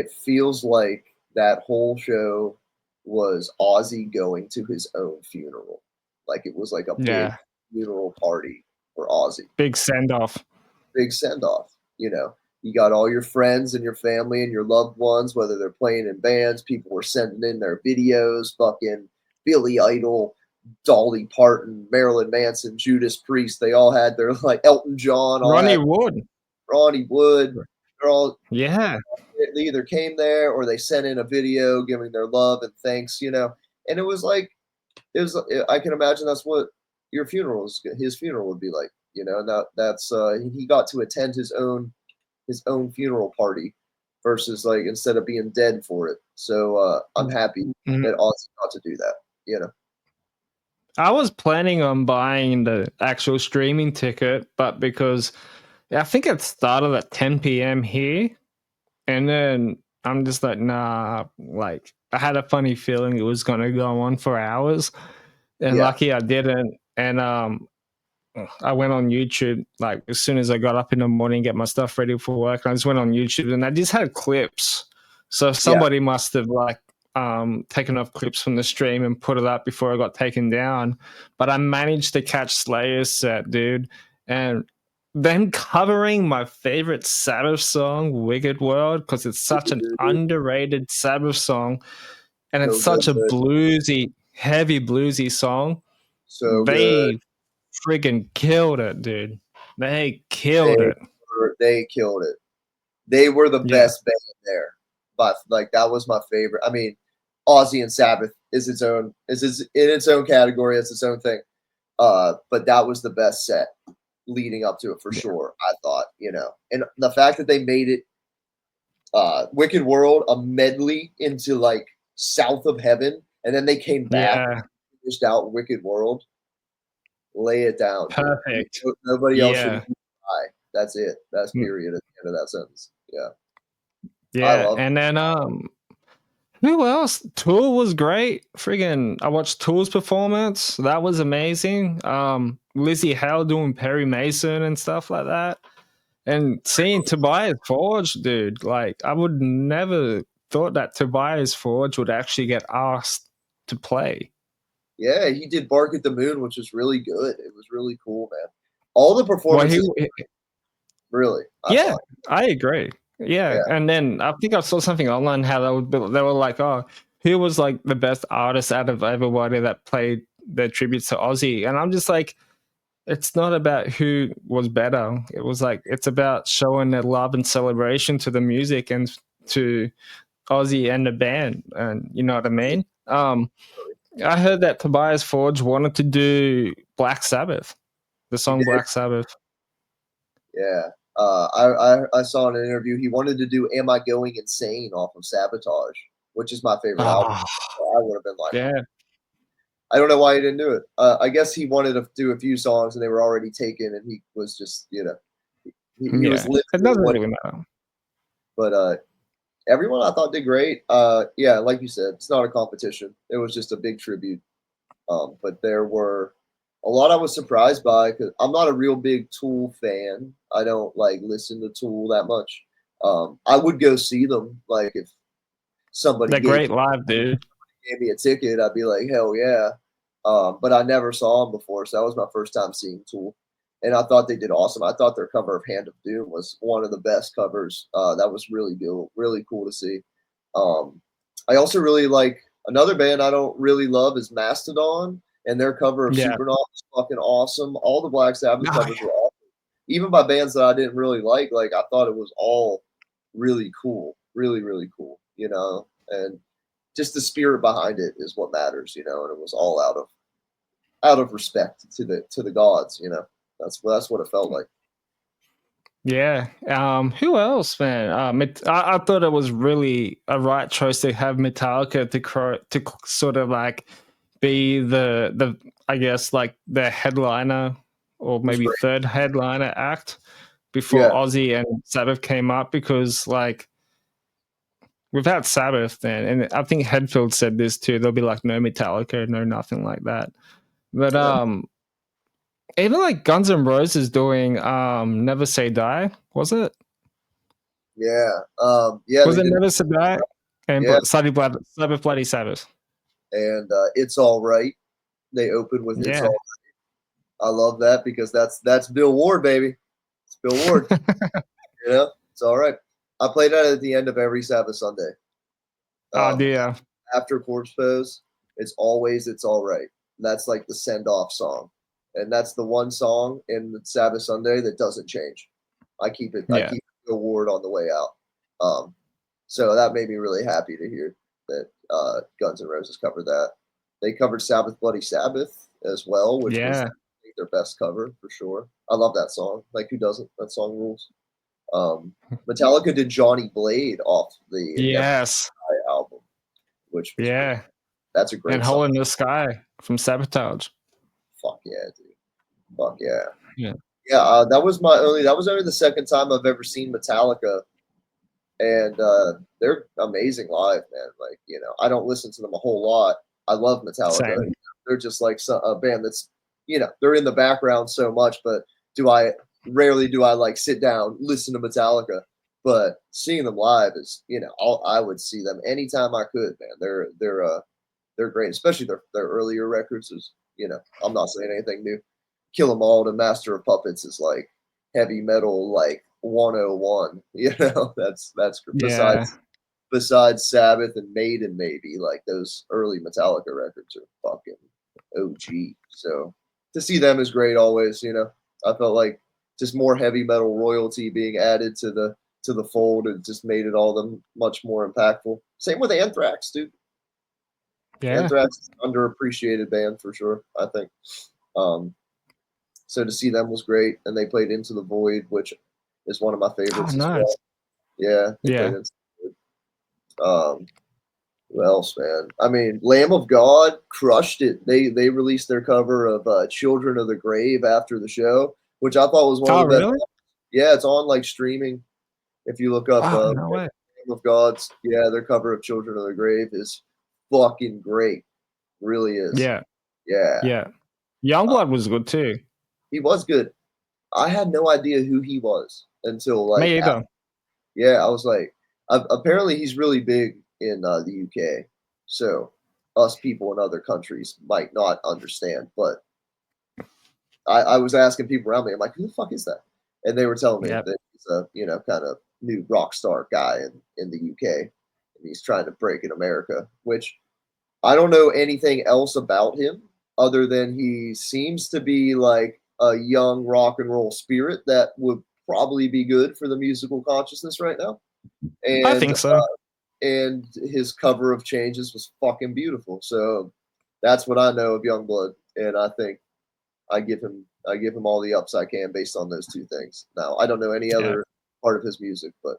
It feels like that whole show was Ozzy going to his own funeral. Like it was like a big Yeah, funeral party for Ozzy. big send off. Big send off, you know. You got all your friends and your family and your loved ones, whether they're playing in bands, people were sending in their videos, fucking Billy Idol, Dolly Parton, Marilyn Manson, Judas Priest, they all had their like Elton John, all Ronnie had Wood. Ronnie Wood. They're all Yeah. they either came there or they sent in a video giving their love and thanks, you know. And it was like it was. I can imagine that's what your funeral is. His funeral would be like, you know. And that's he got to attend his own funeral party versus like instead of being dead for it. So I'm happy Mhm. that Ozzy got to do that. You know. I was planning on buying the actual streaming ticket, but because I think it started at 10 p.m. here, and then I'm just like, nah, like I had a funny feeling it was gonna go on for hours, and Yeah. lucky I didn't. And I went on YouTube like as soon as I got up in the morning, get my stuff ready for work. And I just went on YouTube and I just had clips. So Yeah. somebody must have like taken off clips from the stream and put it up before I got taken down. But I managed to catch Slayer's set, dude. And them covering my favorite Sabbath song, Wicked World, because it's such an underrated Sabbath song and it's So such a good. bluesy, heavy bluesy song. So good. They friggin' killed it, dude. They killed They it. they killed it. They were the Yeah. best band there. But like that was my favorite. I mean, Ozzy and Sabbath is in its own category. It's its own thing. But that was the best set leading up to it for Yeah. sure. I thought, you know, and the fact that they made it Wicked World a medley into like South of Heaven, and then they came back and Yeah. finished out Wicked World. Lay it down, dude. Perfect. Nobody else should Yeah. even try. That's it. That's Mm, period at the end of that sentence. Yeah, I yeah. love. And then who else? Tool was great. Friggin' I watched Tool's performance. That was amazing. Lizzie Hale doing Perry Mason and stuff like that. And seeing Tobias Forge, dude, like I would never thought that Tobias Forge would actually get asked to play. Yeah, he did Bark at the Moon, which was really good. It was really cool, man. All the Well, performances, really, I yeah, thought. I agree. Yeah, Yeah, and then I think I saw something online how they were like, oh, who was like the best artist out of everybody that played their tributes to Ozzy, and I'm just like, it's not about who was better. It was like it's about showing their love and celebration to the music and to Ozzy and the band, and you know what I mean. I heard that Tobias Forge wanted to do Black Sabbath, the he song did. Black Sabbath. Yeah. I saw in an interview he wanted to do "Am I Going Insane" off of Sabotage, which is my favorite album. Ah, I would have been like, yeah, I don't know why he didn't do it. I guess he wanted to do a few songs and they were already taken, and he was just, you know, he was yeah. It limited in doesn't what. really matter. But everyone I thought did great. Yeah, like you said, it's not a competition. It was just a big tribute. But there were a lot I was surprised by because I'm not a real big Tool fan. I don't like listen to Tool that much. I would go see them. Like if somebody They're great live, dude. gave me a ticket, I'd be like, hell yeah. But I never saw them before, so that was my first time seeing Tool. And I thought they did awesome. I thought their cover of Hand of Doom was one of the best covers. That was really cool to see. Um, I also really like another band I don't really love is Mastodon, and their cover of Yeah. Supernaut is fucking awesome. All the Black Sabbath Oh, covers were awesome, even by bands that I didn't really like. Like I thought it was all really cool, really cool. You know, and just the spirit behind it is what matters. You know, and it was all out of respect to the gods. You know, that's what it felt like. yeah. Who else, man? I thought it was really a right choice to have Metallica to sort of like be the I guess like the headliner or It was maybe great. third headliner act before Yeah, Ozzy and Sabbath came up because like without Sabbath then and I think Hetfield said this too, there'll be like no Metallica, no nothing like that. But yeah, even like Guns N' Roses doing Never Say Die, was it? Yeah. Yeah, Was they it did. Never Said Die? And Yeah. Sabbath Bloody Sabbath. And It's All Right. They opened with It's Yeah. All. I love that because that's Bill Ward, baby. It's Bill Ward. You know, it's all right. I play that at the end of every Sabbath Sunday. Oh Um, dear. After Corpse Pose, it's all right. That's like the send off song, and that's the one song in the Sabbath Sunday that doesn't change. I Yeah. keep the award on the way out. Um, so that made me really happy to hear that Guns N' Roses covered that. They covered Sabbath Bloody Sabbath as well, which was Yeah. I think, their best cover for sure. I love that song. Like who doesn't? That song rules. Metallica did Johnny Blade off the Never Yes. Die album, which was great. Yeah. That's a And great song. Hole in the Sky from Sabotage. Fuck yeah, dude. Fuck yeah. Yeah. Yeah, that was only the second time I've ever seen Metallica, and they're amazing live, man. Like I don't listen to them a whole lot. I love Metallica. Same. They're just like a band that's they're in the background so much, but do I rarely do I like sit down listen to Metallica. But seeing them live is I would see them anytime I could, man. They're great, especially their earlier records. Is I'm not saying anything new. Kill 'Em All to Master of Puppets is like heavy metal like 101. That's Yeah. besides Sabbath and Maiden, maybe like those early Metallica records are fucking OG. So to see them is great always. I felt like just more heavy metal royalty being added to the fold. It just made it all the much more impactful. Same with Anthrax, dude. Yeah. Anthrax is an underappreciated band for sure, I think. Um, so to see them was great, and they played Into the Void, which is one of my Oh, favorites as well. nice. Yeah, they played Yeah. Into the Void. Who else, man? I mean, Lamb of God crushed it. They released their cover of "Children of the Grave" after the show, which I thought was one of Oh, the best. really? Yeah, it's on like streaming. If you look up Oh, no way. Lamb of God's, yeah, their cover of "Children of the Grave" is fucking great. Really is. Yeah. Yeah, Yeah. uh, Youngblood was good too. he was good. I had no idea who he was until like Me either. yeah, I was like, apparently he's really big in the UK. So us people in other countries might not understand, but I was asking people around me, I'm like, who the fuck is that? And they were telling me Yep. that he's a kind of new rock star guy in the UK, and he's trying to break in America. Which I don't know anything else about him other than he seems to be like a young rock and roll spirit that would probably be good for the musical consciousness right now. I And think so. and his cover of Changes was fucking beautiful. So that's what I know of Youngblood, and I think I give him all the ups I can based on those two things. Now I don't know any Yeah. other part of his music, but